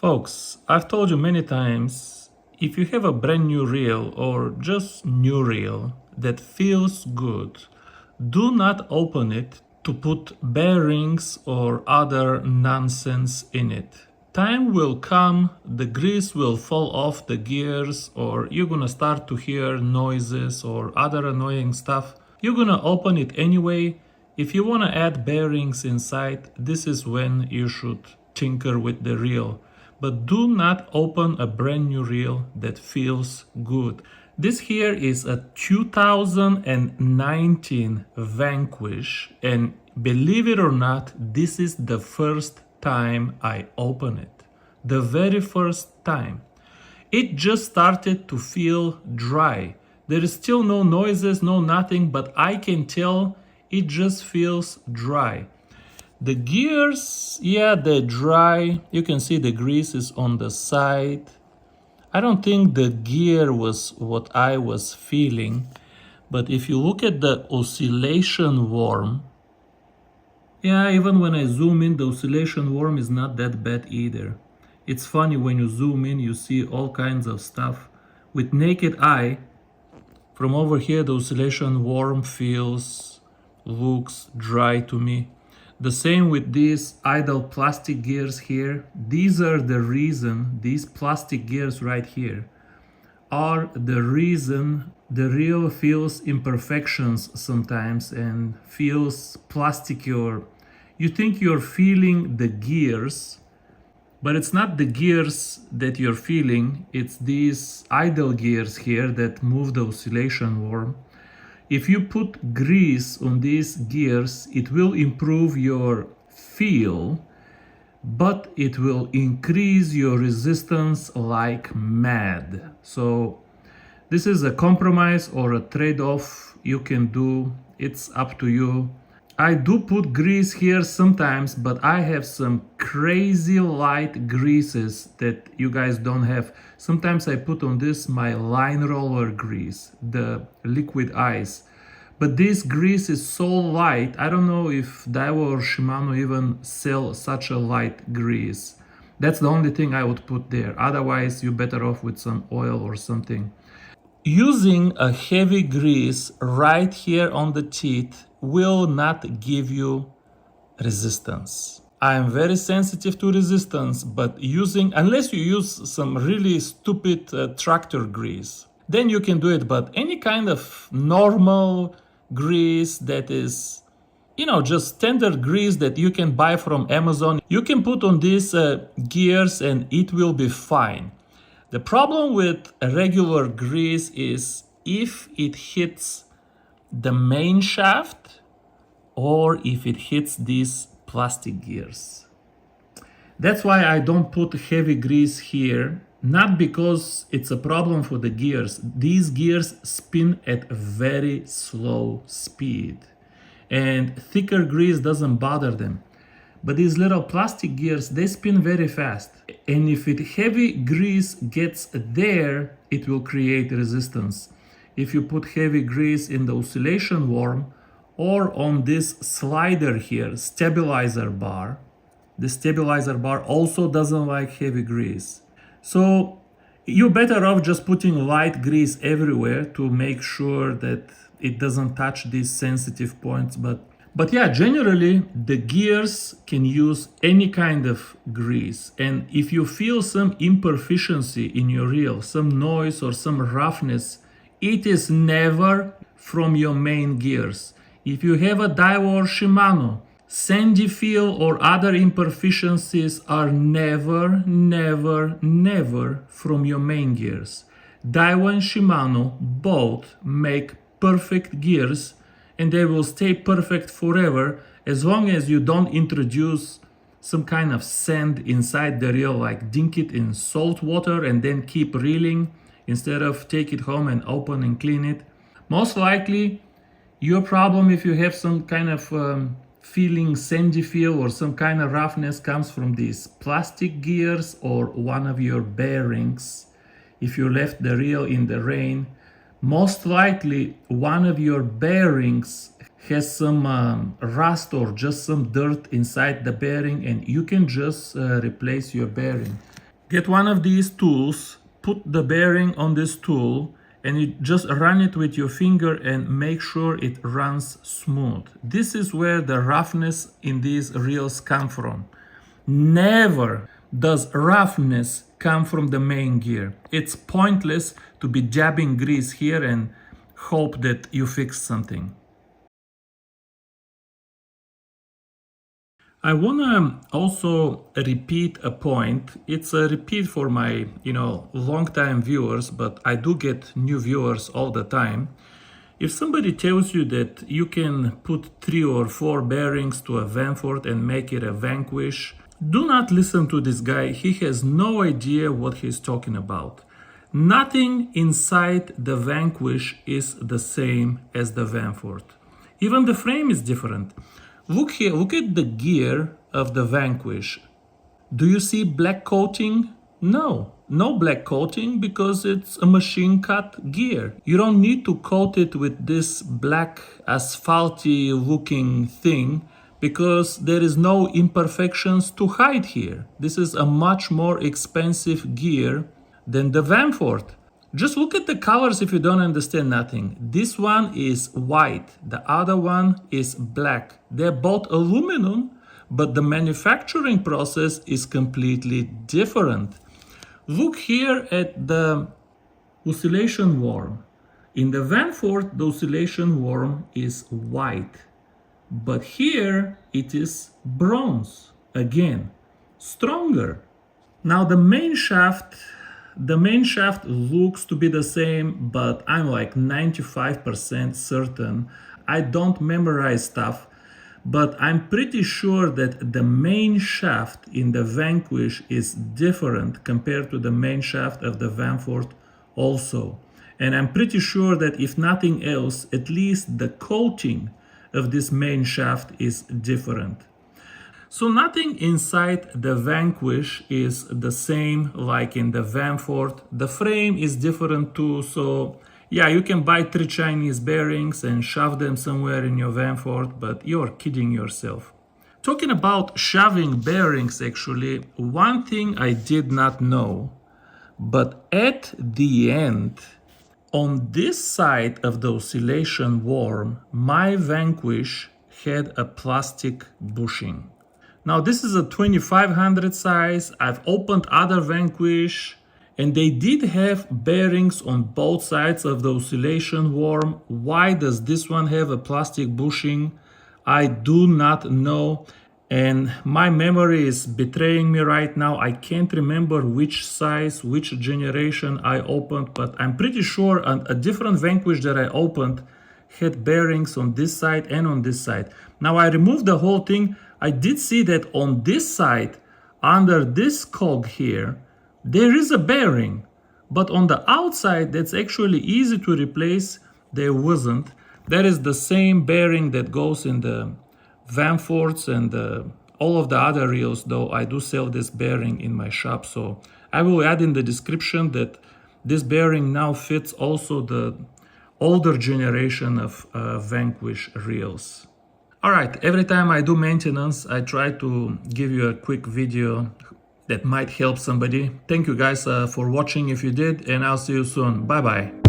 Folks, I've told you many times, if you have a brand new reel or just new reel that feels good, do not open it to put bearings or other nonsense in it. Time will come, the grease will fall off the gears, or you're gonna start to hear noises or other annoying stuff. You're gonna open it anyway. If you wanna add bearings inside, this is when you should tinker with the reel. But do not open a brand new reel that feels good. This here is a 2019 Vanquish, and believe it or not, this is the first time I open it. The very first time. It just started to feel dry. There is still no noises, no nothing, but I can tell it just feels dry. The gears, yeah, they're dry. You can see the grease is on the side. I don't think the gear was what I was feeling, but if you look at the oscillation worm, yeah, even when I zoom in, the oscillation worm is not that bad either. It's funny when you zoom in, you see all kinds of stuff. With naked eye, from over here, the oscillation worm looks dry to me. The same with these idle plastic gears here. These are the reason, these plastic gears right here are the reason the reel feels imperfections sometimes and feels plasticky, or you think you're feeling the gears, but it's not the gears that you're feeling, it's these idle gears here that move the oscillation worm. If you put grease on these gears, it will improve your feel, but it will increase your resistance like mad. So this is a compromise or a trade-off you can do. It's up to you. I do put grease here sometimes, but I have some crazy light greases that you guys don't have. Sometimes I put on this my line roller grease, the liquid ice. But this grease is so light, I don't know if Daiwa or Shimano even sell such a light grease. That's the only thing I would put there. Otherwise, you're better off with some oil or something. Using a heavy grease right here on the teeth will not give you resistance. I am very sensitive to resistance, but unless you use some really stupid tractor grease, then you can do it. But any kind of normal grease that is, just standard grease that you can buy from Amazon, you can put on these gears and it will be fine. The problem with a regular grease is if it hits the main shaft or if it hits these plastic gears. That's why I don't put heavy grease here, not because it's a problem for the gears. These gears spin at a very slow speed and thicker grease doesn't bother them. But these little plastic gears, they spin very fast. And if heavy grease gets there, it will create resistance. If you put heavy grease in the oscillation worm or on this slider here, stabilizer bar, the stabilizer bar also doesn't like heavy grease. So you're better off just putting light grease everywhere to make sure that it doesn't touch these sensitive points. But yeah, generally the gears can use any kind of grease. And if you feel some imperfection in your reel, some noise or some roughness, it is never from your main gears. If you have a Daiwa or Shimano, sandy feel or other imperfections are never, never, never from your main gears. Daiwa and Shimano both make perfect gears, and they will stay perfect forever as long as you don't introduce some kind of sand inside the reel, like dink it in salt water and then keep reeling instead of take it home and open and clean it. Most likely your problem, if you have some kind of feeling sandy feel or some kind of roughness, comes from these plastic gears or one of your bearings. If you left the reel in the rain, most likely one of your bearings has some rust or just some dirt inside the bearing, and you can just replace your bearing. Get one of these tools, put the bearing on this tool, and you just run it with your finger and make sure it runs smooth. This is where the roughness in these reels come from. Never does roughness come from the main gear. It's pointless to be jabbing grease here and hope that you fix something. I wanna also repeat a point. It's a repeat for my, long-time viewers, but I do get new viewers all the time. If somebody tells you that you can put 3 or 4 bearings to a Vanfort and make it a Vanquish, do not listen to this guy. He has no idea what he's talking about. Nothing inside the Vanquish is the same as the Vanfort. Even the frame is different. Look here, look at the gear of the Vanquish. Do you see black coating? No black coating because it's a machine cut gear. You don't need to coat it with this black asphalty looking thing because there is no imperfections to hide here. This is a much more expensive gear than the Vanfort. Just look at the colors if you don't understand nothing. This one is white, the other one is black. They're both aluminum, but the manufacturing process is completely different. Look here at the oscillation worm. In the Vanfort, the oscillation worm is white, but here it is bronze. Again, stronger. Now the main shaft looks to be the same, but I'm like 95% certain. I don't memorize stuff, but I'm pretty sure that the main shaft in the Vanquish is different compared to the main shaft of the Vanfort also. And I'm pretty sure that if nothing else, at least the coating of this main shaft is different. So nothing inside the Vanquish is the same like in the Vanfort. The frame is different too, so yeah, you can buy 3 Chinese bearings and shove them somewhere in your Vanfort, but you're kidding yourself. Talking about shoving bearings, actually, one thing I did not know, but at the end, on this side of the oscillation worm, my Vanquish had a plastic bushing. Now this is a 2500 size. I've opened other Vanquish and they did have bearings on both sides of the oscillation worm. Why does this one have a plastic bushing? I do not know, and my memory is betraying me right now. I can't remember which size, which generation I opened, but I'm pretty sure a different Vanquish that I opened had bearings on this side and on this side. Now I removed the whole thing. I did see that on this side, under this cog here, there is a bearing, but on the outside, that's actually easy to replace. There wasn't. That is the same bearing that goes in the Vanforts and all of the other reels, though I do sell this bearing in my shop. So I will add in the description that this bearing now fits also the older generation of Vanquish reels. All right, every time I do maintenance, I try to give you a quick video that might help somebody. Thank you guys for watching if you did, and I'll see you soon. Bye-bye.